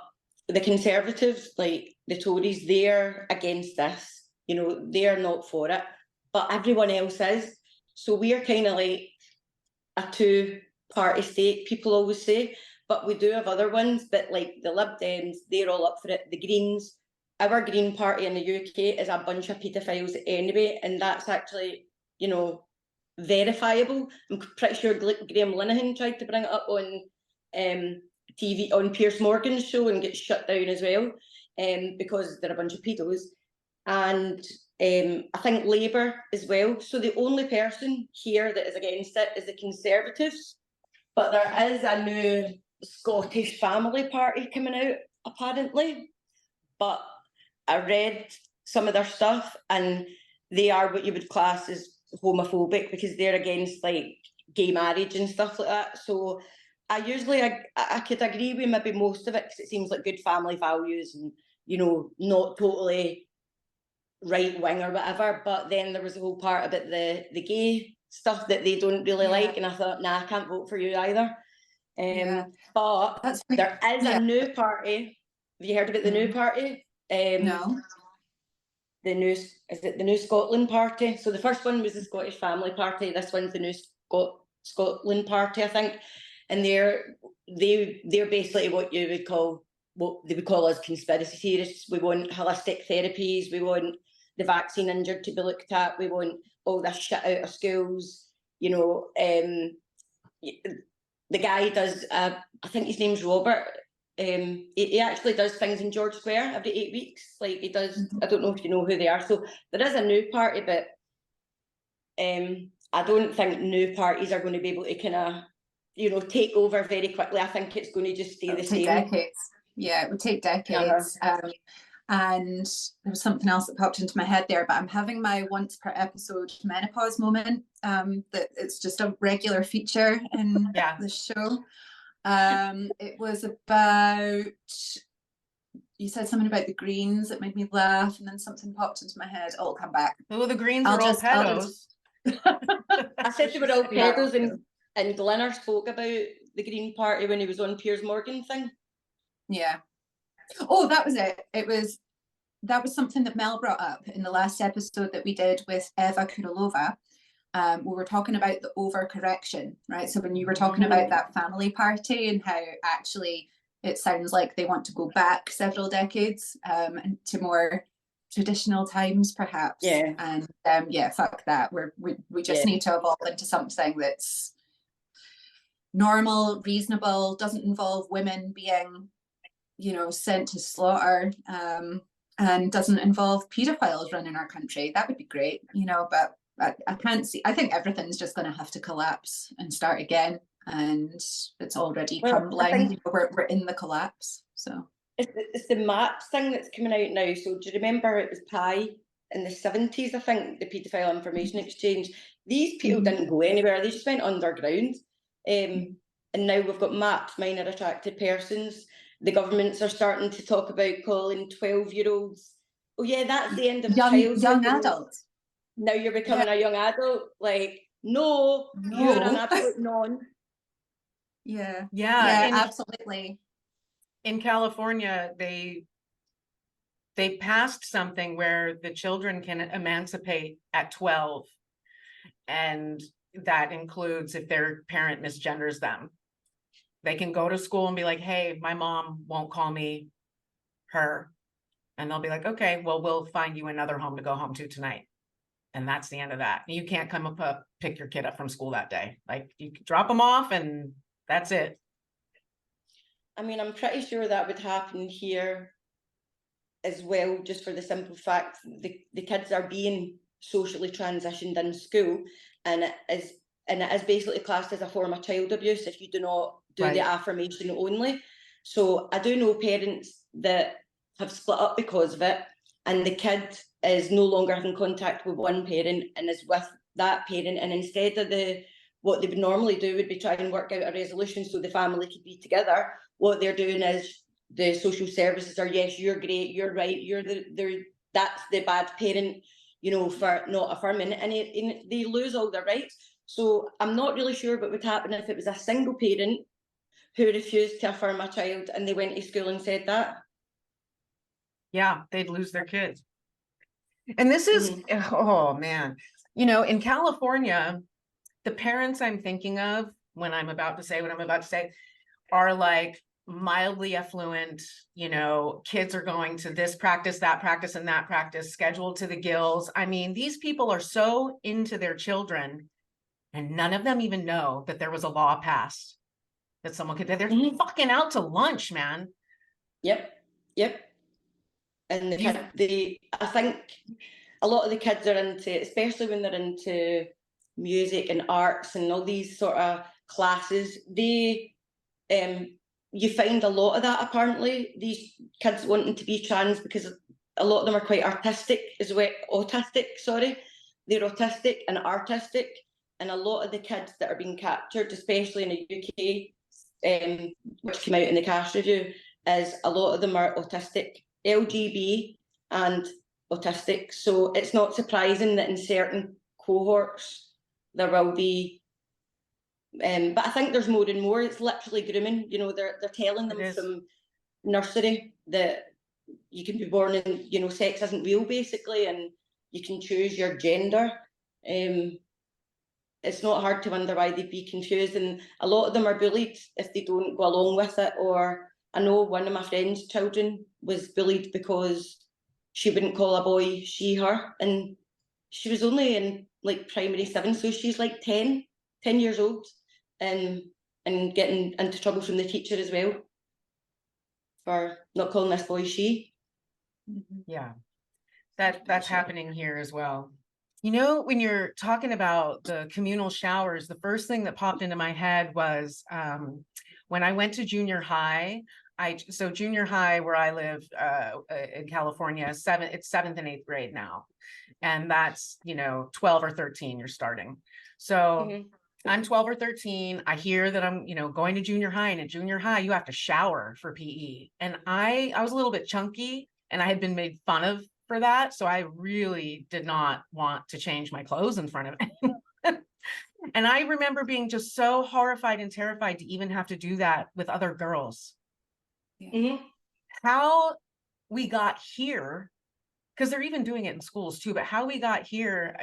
the Conservatives, like the Tories, they're against this. You know, they're not for it, but everyone else is. So we're kind of like a two-party state, people always say, but we do have other ones, but like the Lib Dems, they're all up for it. The Greens, our Green Party in the UK is a bunch of paedophiles anyway, and that's actually, you know, verifiable. I'm pretty sure Graham Linehan tried to bring it up on TV on Piers Morgan's show and get shut down as well, because they're a bunch of pedos. And I think Labour as well. So the only person here that is against it is the Conservatives. But there is a new Scottish Family Party coming out, apparently. But I read some of their stuff, and they are what you would class as homophobic because they're against like gay marriage and stuff like that. So I could agree with maybe most of it because it seems like good family values and, you know, not totally right wing or whatever. But then there was a whole part about the gay stuff that they don't really like, and I thought, nah, I can't vote for you either. But there is a new party. Have you heard about the new party? No. The New Scotland Party? So the first one was the Scottish Family Party. This one's the New Scotland Party, I think. And they're basically what they would call us conspiracy theorists. We want holistic therapies. We want the vaccine injured to be looked at. We want all this shit out of schools. You know, the guy does. I think his name's Robert. He actually does things in George Square every 8 weeks. Like he does. I don't know if you know who they are. So there is a new party, but I don't think new parties are going to be able to kind of, you know, take over very quickly. I think it's going to just stay the same. Decades. Yeah, it would take decades. And there was something else that popped into my head there, but I'm having my once per episode menopause moment. That it's just a regular feature in the show. It was about, you said something about the Greens that made me laugh, and then something popped into my head. I'll come back. Oh, the Greens are all pedos. I said they were all pedos, and Glenner spoke about the Green Party when he was on Piers Morgan thing. Yeah. Oh, that was it. That was something that Mel brought up in the last episode that we did with Eva Kuralova. We were talking about the overcorrection, right? So when you were talking about that family party and how actually it sounds like they want to go back several decades and to more traditional times, perhaps. Yeah. And fuck that. We just need to evolve into something that's normal, reasonable, doesn't involve women being, you know, sent to slaughter, and doesn't involve paedophiles running our country. That would be great, you know, but I can't see. I think everything's just going to have to collapse and start again, and it's already crumbling. You know, we're in the collapse. So it's the MAPS thing that's coming out now. So do you remember it was Pi in the 70s? I think the Paedophile Information Exchange. These people didn't go anywhere. They just went underground. And now we've got MAPS, minor attracted persons. The governments are starting to talk about calling 12-year-olds. Oh yeah, that's the end of young adults. Now you're becoming a young adult. Like, no, you're an absolute non. Yeah, absolutely. In California, they passed something where the children can emancipate at 12, and that includes if their parent misgenders them. They can go to school and be like, hey, my mom won't call me her. And they'll be like, okay, well, we'll find you another home to go home to tonight. And that's the end of that. You can't come up, pick your kid up from school that day. Like, you can drop them off and that's it. I mean, I'm pretty sure that would happen here as well, just for the simple fact the kids are being socially transitioned in school, and it is basically classed as a form of child abuse if you do not do the affirmation only. So I do know parents that have split up because of it, and the kid is no longer having contact with one parent and is with that parent, and instead of what they would normally do would be try and work out a resolution so the family could be together. What they're doing is the social services are, yes, you're great, you're right, that's the bad parent, you know, for not affirming, and they lose all their rights. So I'm not really sure what would happen if it was a single parent who refused to affirm a child and they went to school and said that. Yeah, they'd lose their kids. And this is, oh man, you know, in California, the parents I'm thinking of when I'm about to say what I'm about to say are like mildly affluent, you know, kids are going to this practice, that practice, and that practice, scheduled to the gills. I mean, these people are so into their children, and none of them even know that there was a law passed that someone could, they're fucking out to lunch, man. Yep. And I think a lot of the kids are into, especially when they're into music and arts and all these sort of classes, you find a lot of that apparently, these kids wanting to be trans, because a lot of them are quite autistic, they're autistic and artistic, and a lot of the kids that are being captured, especially in the UK, which came out in the cast review, is a lot of them are autistic, LGB and autistic. So it's not surprising that in certain cohorts there will be, but I think there's more and more. It's literally grooming. You know, they're telling them from nursery that you can be born and, you know, sex isn't real, basically, and you can choose your gender. It's not hard to wonder why they'd be confused, and a lot of them are bullied if they don't go along with it. Or I know one of my friend's children was bullied because she wouldn't call a boy she, her, and she was only in like primary 7, so she's like 10 years old, and getting into trouble from the teacher as well for not calling this boy she. Yeah, that's happening here as well. You know, when you're talking about the communal showers, the first thing that popped into my head was when I went to junior high. So junior high where I live in California, it's 7th and 8th grade now, and that's, you know, 12 or 13 you're starting. So I'm 12 or 13. I hear that I'm, you know, going to junior high, and at junior high you have to shower for PE, and I was a little bit chunky, and I had been made fun of for that, so I really did not want to change my clothes in front of anyone. And I remember being just so horrified and terrified to even have to do that with other girls. How we got here, because they're even doing it in schools too, but how we got here,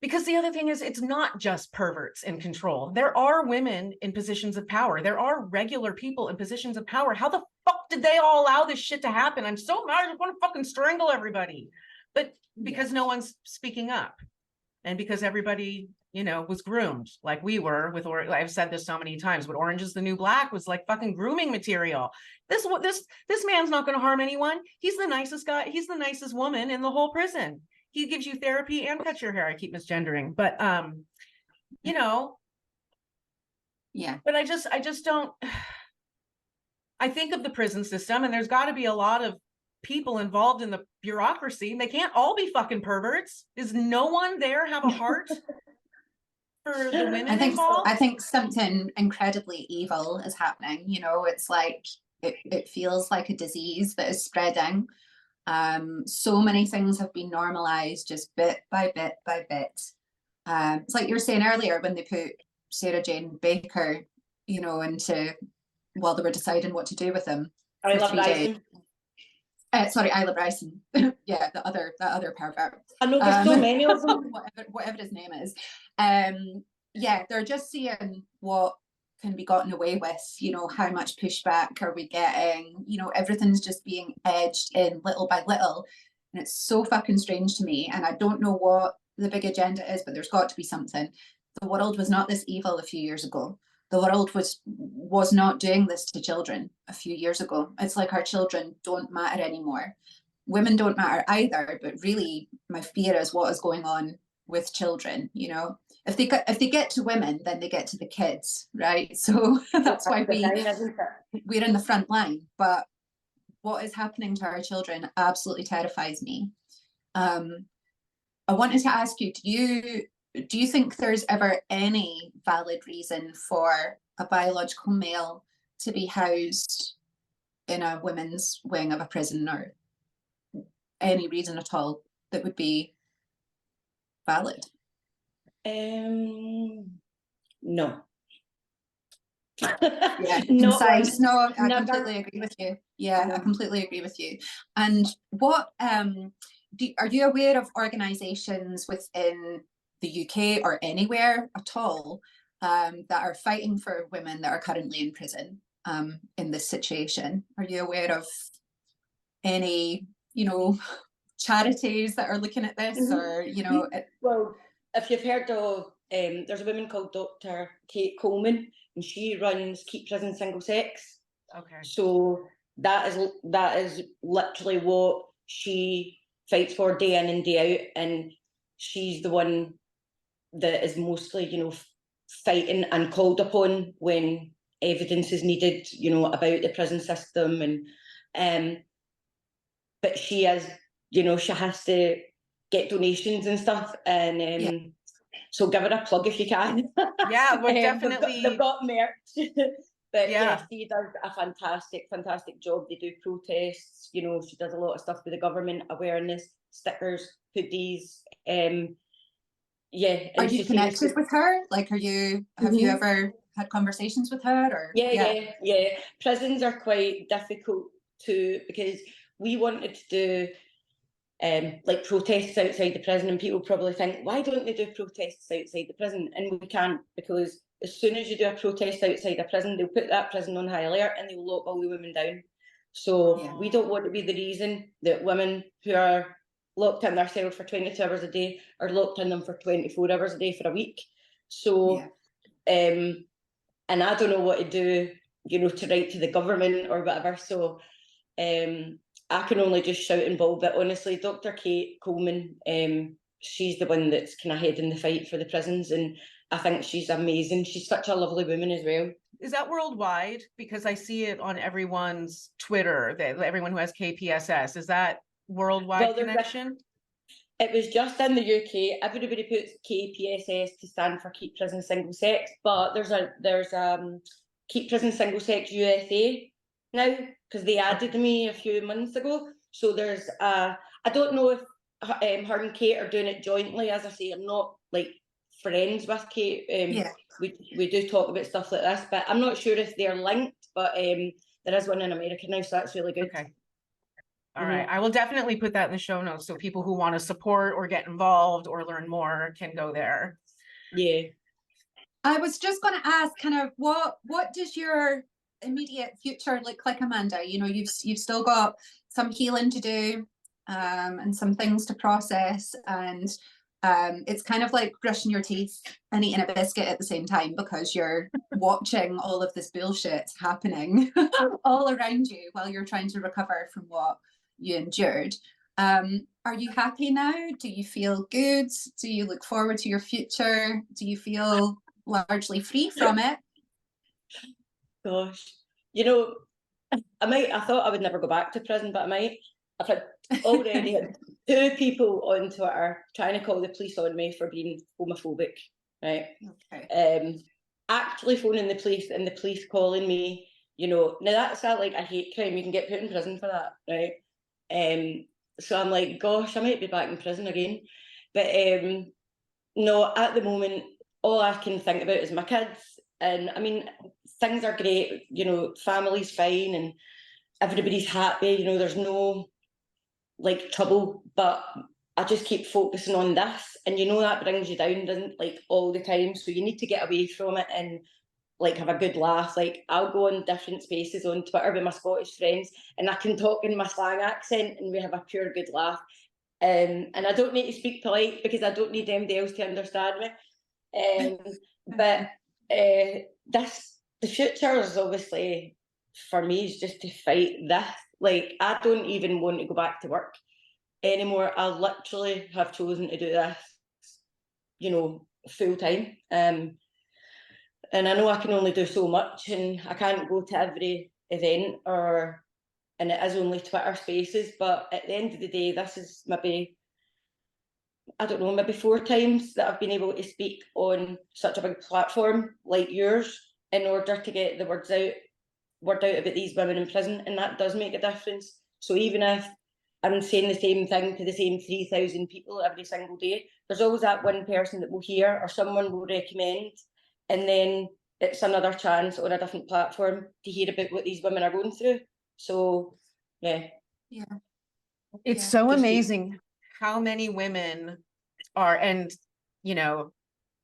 because the other thing is, it's not just perverts in control. There are women in positions of power. There are regular people in positions of power. How the fuck did they all allow this shit to happen? I'm so mad. I want to fucking strangle everybody. But because no one's speaking up, and because everybody, you know, was groomed like we were with, I've said this so many times, but Orange is the New Black was like fucking grooming material. This man's not going to harm anyone. He's the nicest guy. He's the nicest woman in the whole prison. He gives you therapy and cuts your hair. I keep misgendering, but you know, but I just don't, I think of the prison system, and there's got to be a lot of people involved in the bureaucracy. They can't all be fucking perverts. Does no one there have a heart for the women involved? I think something incredibly evil is happening. You know, it's like it feels like a disease that is spreading. So many things have been normalized just bit by bit by bit. It's like you were saying earlier, when they put Sarah Jane Baker, you know, into, while they were deciding what to do with him. Isla Bryson. Sorry, Isla Bryson. Yeah, that other pervert. I know there's so many of them. whatever his name is. Yeah, they're just seeing what can be gotten away with, you know, how much pushback are we getting, you know, everything's just being edged in little by little, and it's so fucking strange to me, and I don't know what the big agenda is, but there's got to be something. The world was not this evil a few years ago. The world was not doing this to children a few years ago. It's like our children don't matter anymore. Women don't matter either, but really my fear is what is going on with children. You know, if they get to women, then they get to the kids, right? So that's why we're in the front line. But what is happening to our children absolutely terrifies me. I wanted to ask you, do you think there's ever any valid reason for a biological male to be housed in a women's wing of a prison, or any reason at all that would be valid? No. Yeah, concise. No, I completely agree with you. Yeah, I completely agree with you. And what are you aware of organisations within the UK or anywhere at all that are fighting for women that are currently in prison in this situation? Are you aware of any, you know, charities that are looking at this, or, you know? Well, if you've heard of, there's a woman called Dr. Coleman, and she runs Keep Prison Single Sex. Okay. So that is literally what she fights for day in and day out, and she's the one that is mostly, you know, fighting and called upon when evidence is needed, you know, about the prison system. And but she is, you know, she has to get donations and stuff, and so give her a plug if you can. Yeah, we're They've definitely. got merch. But Yeah. she does a fantastic job. They do protests, you know, she does a lot of stuff with the government, awareness, stickers, hoodies. Are you connected with her? Like, have you ever had conversations with her? Or yeah. Prisons are quite difficult because we wanted to do like protests outside the prison, and people probably think, why don't they do protests outside the prison? And we can't, because as soon as you do a protest outside a prison, they'll put that prison on high alert and they'll lock all the women down. So we don't want to be the reason that women who are locked in their cell for 22 hours a day are locked in them for 24 hours a day for a week. So and I don't know what to do, you know, to write to the government or whatever. So I can only just shout and bawl, but honestly, Dr. Kate Coleman, she's the one that's kind of heading the fight for the prisons, and I think she's amazing. She's such a lovely woman as well. Is that worldwide? Because I see it on everyone's Twitter, that everyone who has KPSS. Is that worldwide connection? It was just in the UK. Everybody puts KPSS to stand for Keep Prison Single Sex, but there's Keep Prison Single Sex USA now, because they added me a few months ago. So there's I don't know if her and Kate are doing it jointly. As I say, I'm not like friends with Kate. We do talk about stuff like this, but I'm not sure if they're linked. But there is one in America now, so that's really good. Okay. All right. I will definitely put that in the show notes so people who want to support or get involved or learn more can go there. Yeah. I was just going to ask, kind of, what does your immediate future look like, Amanda? You know, you've still got some healing to do, and some things to process, and it's kind of like brushing your teeth and eating a biscuit at the same time, because you're watching all of this bullshit happening all around you while you're trying to recover from what you endured. Are you happy now? Do you feel good? Do you look forward to your future? Do you feel largely free from it? Gosh, you know, I thought I would never go back to prison, but I might. I've had already had 2 people on Twitter trying to call the police on me for being homophobic, right? Okay. Actually phoning the police and the police calling me, you know, now that's like a hate crime. You can get put in prison for that, right? So I'm like, gosh, I might be back in prison again. But no, at the moment, all I can think about is my kids. And I mean, things are great, you know, family's fine and everybody's happy, you know, there's no like trouble, but I just keep focusing on this, and you know that brings you down, doesn't, like, all the time. So you need to get away from it and like have a good laugh. Like, I'll go on different spaces on Twitter with my Scottish friends and I can talk in my slang accent and we have a pure good laugh. And I don't need to speak polite because I don't need anybody else to understand me. But the future is obviously, for me, is just to fight this. Like, I don't even want to go back to work anymore. I literally have chosen to do this, you know, full time. And I know I can only do so much, and I can't go to every event, and it is only Twitter Spaces. But at the end of the day, this is maybe, I don't know, maybe 4 times that I've been able to speak on such a big platform like yours in order to get the word out about these women in prison, and that does make a difference. So even if I'm saying the same thing to the same 3,000 people every single day, there's always that one person that will hear or someone will recommend, and then it's another chance on a different platform to hear about what these women are going through. So yeah, It's Yeah. so Just be- amazing how many women are, and you know,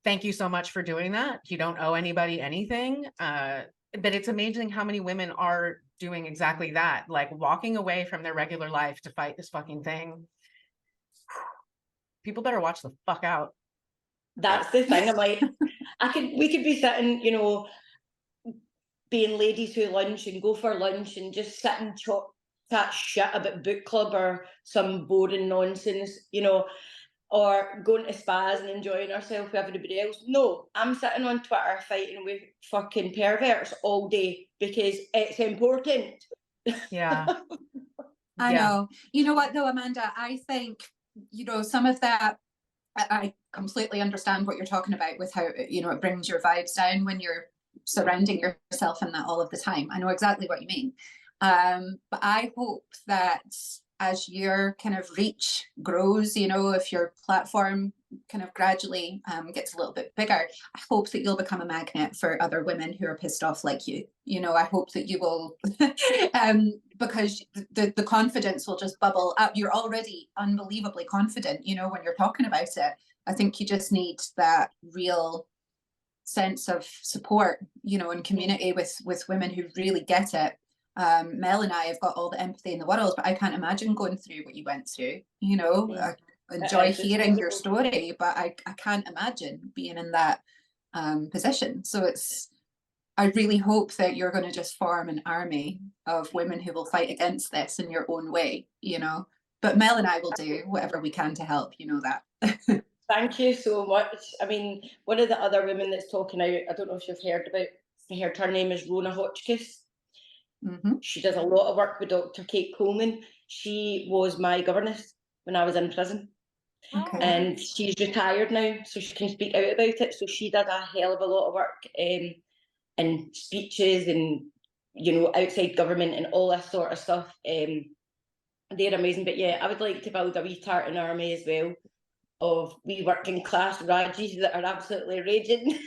thank you so much for doing that. You don't owe anybody anything. But it's amazing how many women are doing exactly that, like walking away from their regular life to fight this fucking thing. People better watch the fuck out. that's the thing. I'm like, we could be sitting, you know, being ladies who lunch and go for lunch and just sit and chat shit about book club or some boring nonsense, you know, or going to spas and enjoying ourselves with everybody else. No, I'm sitting on Twitter fighting with fucking perverts all day because it's important. Yeah. I Yeah. know. You know what though, Amanda, I think, you know, some of that, I completely understand what you're talking about with how, you know, it brings your vibes down when you're surrounding yourself in that all of the time. I know exactly what you mean. But I hope that as your kind of reach grows, you know, if your platform kind of gradually gets a little bit bigger, I hope that you'll become a magnet for other women who are pissed off like you. You know, I hope that you will, because the confidence will just bubble up. You're already unbelievably confident, you know, when you're talking about it. I think you just need that real sense of support, you know, and community with women who really get it. Mel and I have got all the empathy in the world, but I can't imagine going through what you went through. You know, Yeah. I enjoy It's hearing your horrible. story, but I can't imagine being in that position. So I really hope that you're going to just form an army of women who will fight against this in your own way, you know. But Mel and I will do whatever we can to help, you know that. Thank you so much. I mean, one of the other women that's talking out, I don't know if you've heard her name is Rona Hotchkiss. Mm-hmm. She does a lot of work with Dr. Kate Coleman. She was my governess when I was in prison. Okay. And she's retired now, so she can speak out about it. So she did a hell of a lot of work in speeches and, you know, outside government and all this sort of stuff. They're amazing. But yeah, I would like to build a wee tartan army as well of wee working class Rajis that are absolutely raging.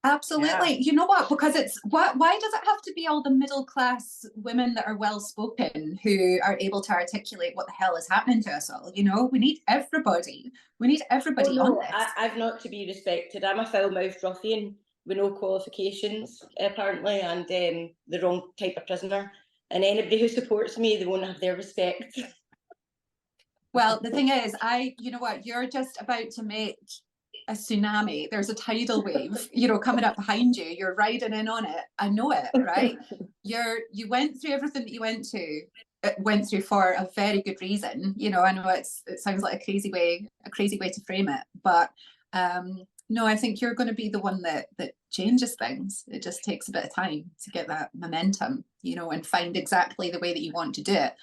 Absolutely. Yeah. You know what? Because why does it have to be all the middle class women that are well spoken who are able to articulate what the hell is happening to us all? You know, we need everybody. We need everybody on this. I've not to be respected. I'm a foul-mouthed ruffian with no qualifications, apparently, and the wrong type of prisoner. And anybody who supports me, they won't have their respect. Well, the thing is, you know what? You're just about to make a tsunami. There's a tidal wave, you know, coming up behind you. You're riding in on it. I know it, right? You went through everything that you went through for a very good reason. You know, I know it sounds like a crazy way to frame it, but no, I think you're going to be the one that changes things. It just takes a bit of time to get that momentum, you know, and find exactly the way that you want to do it.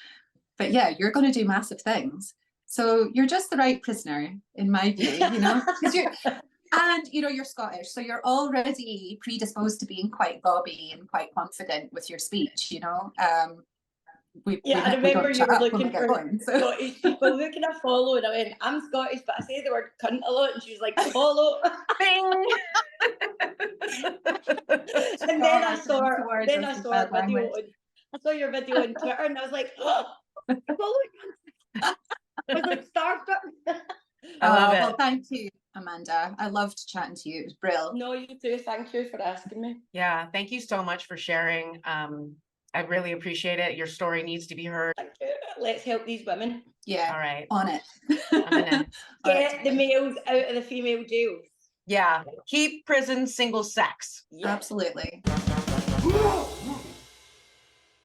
But yeah, you're going to do massive things. So you're just the right prisoner, in my view, you know, and you know, you're Scottish, so you're already predisposed to being quite gobby and quite confident with your speech, you know. I remember you were looking for Scottish people. Who can I follow? And I went, I'm Scottish, but I say the word cunt a lot. And she was like, follow. Bing. And then I saw her video on Twitter, and I was like, oh, follow it. I was like starstruck. I love it. Well, thank you, Amanda. I loved chatting to you. It was brilliant. No, you too. Thank you for asking me. Yeah, thank you so much for sharing. I really appreciate it. Your story needs to be heard. Thank you. Let's help these women. Yeah. All right. On it. I'm gonna get the males out of the female jails. Yeah. Keep prison single sex. Yeah. Absolutely.